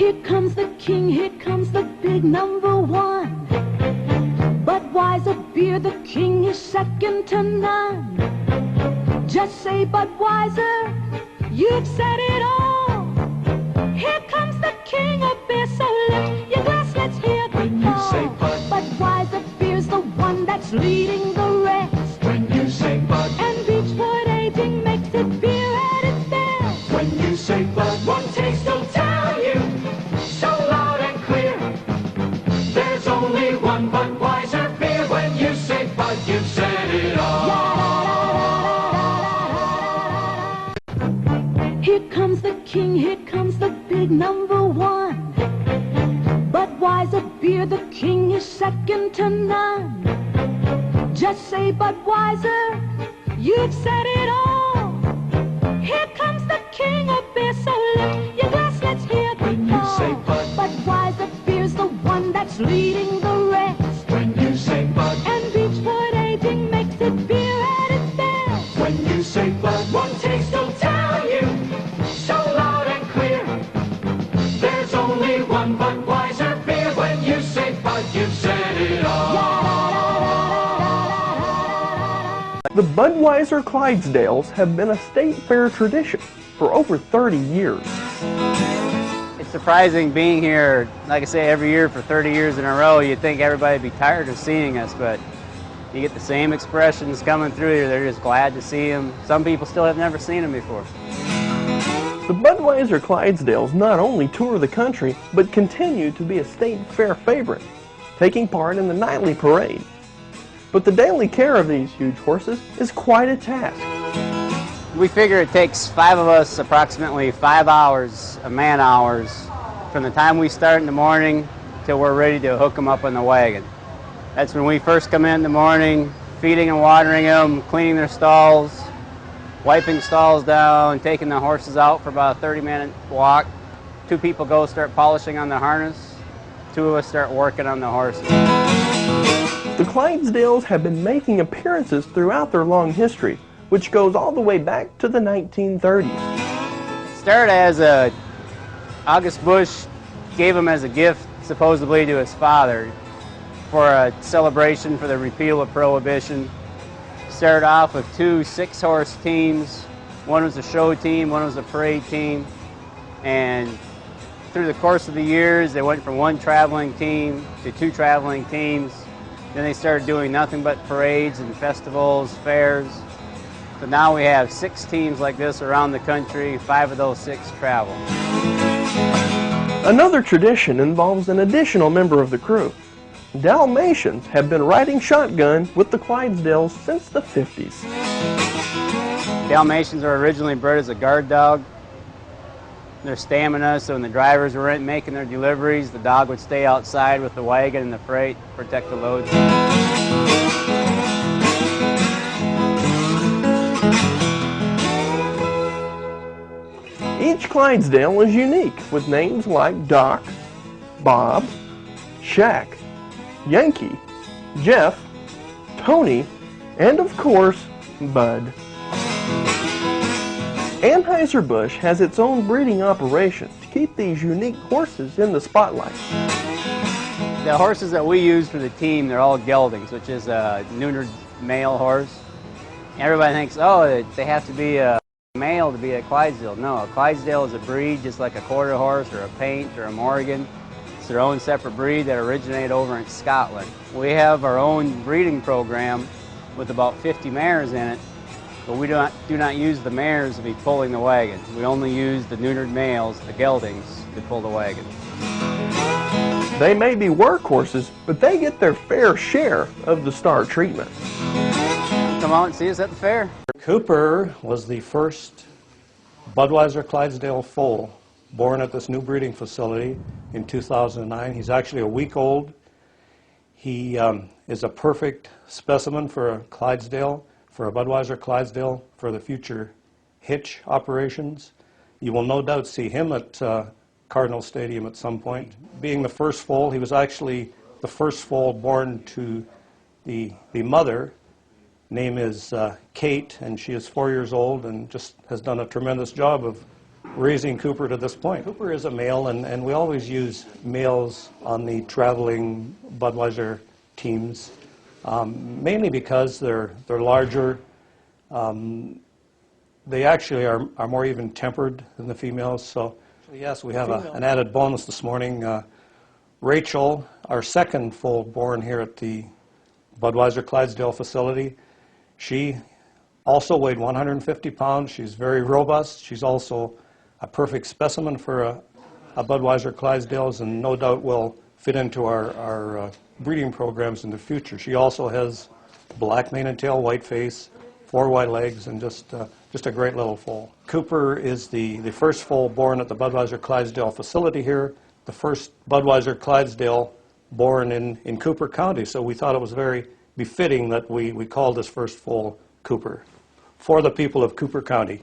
Here comes the king, here comes the big number one. Budweiser beer, the king is second to none. Just say Budweiser, you've said it all. Here comes the king of beer, so lift your glass, let's hear the When you say Bud, Budweiser beer's the one that's leading the rest. when you say Bud, And Beechwood aging makes it beer at its best. when you say Bud, one taste will tell you so loud and clear. There's only one Budweiser beer. When you say Bud, you've said it all. Here comes the king, here comes the big number one. Budweiser beer, the king is second to none. Just say Budweiser, you've said it all. Here comes the king of beer, so lift your glass, let's hear the When you say Bud, Budweiser beer's the one that's leading the rest. when you say Bud, And Beechwood aging makes it beer at its best. when you say Bud, one taste will tell you so loud and clear. There's only one Budweiser beer. When you say Bud, you've said it all. The Busweiser Clydesdales have been a state fair tradition for over 30 years. It's surprising being here, like I say, every year for 30 years in a row. You'd think everybody would be tired of seeing us, but you get the same expressions coming through here. They're just glad to see them. Some people still have never seen them before. The Busweiser Clydesdales not only tour the country, but continue to be a state fair favorite, taking part in the nightly parade. But the daily care of these huge horses is quite a task. We figure it takes 5 of us approximately 5 hours of man hours from the time we start in the morning till we're ready to hook them up on the wagon. That's when we first come in the morning, feeding and watering them, cleaning their stalls, wiping stalls down, taking the horses out for about a 30-minute walk. 2 people go start polishing on the harness. 2 of us start working on the horses. The Clydesdales have been making appearances throughout their long history, which goes all the way back to the 1930s. It started as August Bush gave them as a gift, supposedly to his father, for a celebration for the repeal of Prohibition. Started off with 2 6-horse teams. One was a show team, one was a parade team. And through the course of the years, they went from 1 traveling team to 2 traveling teams. Then they started doing nothing but parades and festivals, fairs. So now we have 6 teams like this around the country. 5 of those 6 travel. Another tradition involves an additional member of the crew. Dalmatians have been riding shotgun with the Clydesdales since the 50s. Dalmatians were originally bred as a guard dog. Their stamina, so when the drivers were in making their deliveries, the dog would stay outside with the wagon and the freight, protect the loads. Each Clydesdale is unique, with names like Doc, Bob, Shaq, Yankee, Jeff, Tony, and of course, Bud. Anheuser-Busch has its own breeding operation to keep these unique horses in the spotlight. The horses that we use for the team, they're all geldings, which is a neutered male horse. Everybody thinks, oh, they have to be a male to be a Clydesdale. No, a Clydesdale is a breed just like a quarter horse or a paint or a Morgan. It's their own separate breed that originated over in Scotland. We have our own breeding program with about 50 mares in it, but we do not use the mares to be pulling the wagon. We only use the neutered males, the geldings, to pull the wagon. They may be workhorses, but they get their fair share of the star treatment. Come out and see us at the fair. Cooper was the first Budweiser Clydesdale foal born at this new breeding facility in 2009. He's actually a week old. He is a perfect specimen for a Clydesdale, for a Budweiser Clydesdale for the future hitch operations. You will no doubt see him at Cardinal Stadium at some point. Being the first foal, he was actually the first foal born to the mother. Name is Kate, and she is 4 years old and just has done a tremendous job of raising Cooper to this point. Cooper is a male, and we always use males on the traveling Budweiser teams, mainly because they're larger. They actually are more even-tempered than the females. So yes, we have an added bonus this morning. Rachel, our second foal born here at the Budweiser Clydesdale facility, she also weighed 150 pounds. She's very robust. She's also a perfect specimen for a Budweiser Clydesdales, and no doubt will fit into our breeding programs in the future. She also has black mane and tail, white face, 4 white legs, and just a great little foal. Cooper is the first foal born at the Budweiser Clydesdale facility here, the first Budweiser Clydesdale born in Cooper County, so we thought it was very befitting that we called this first foal Cooper, for the people of Cooper County.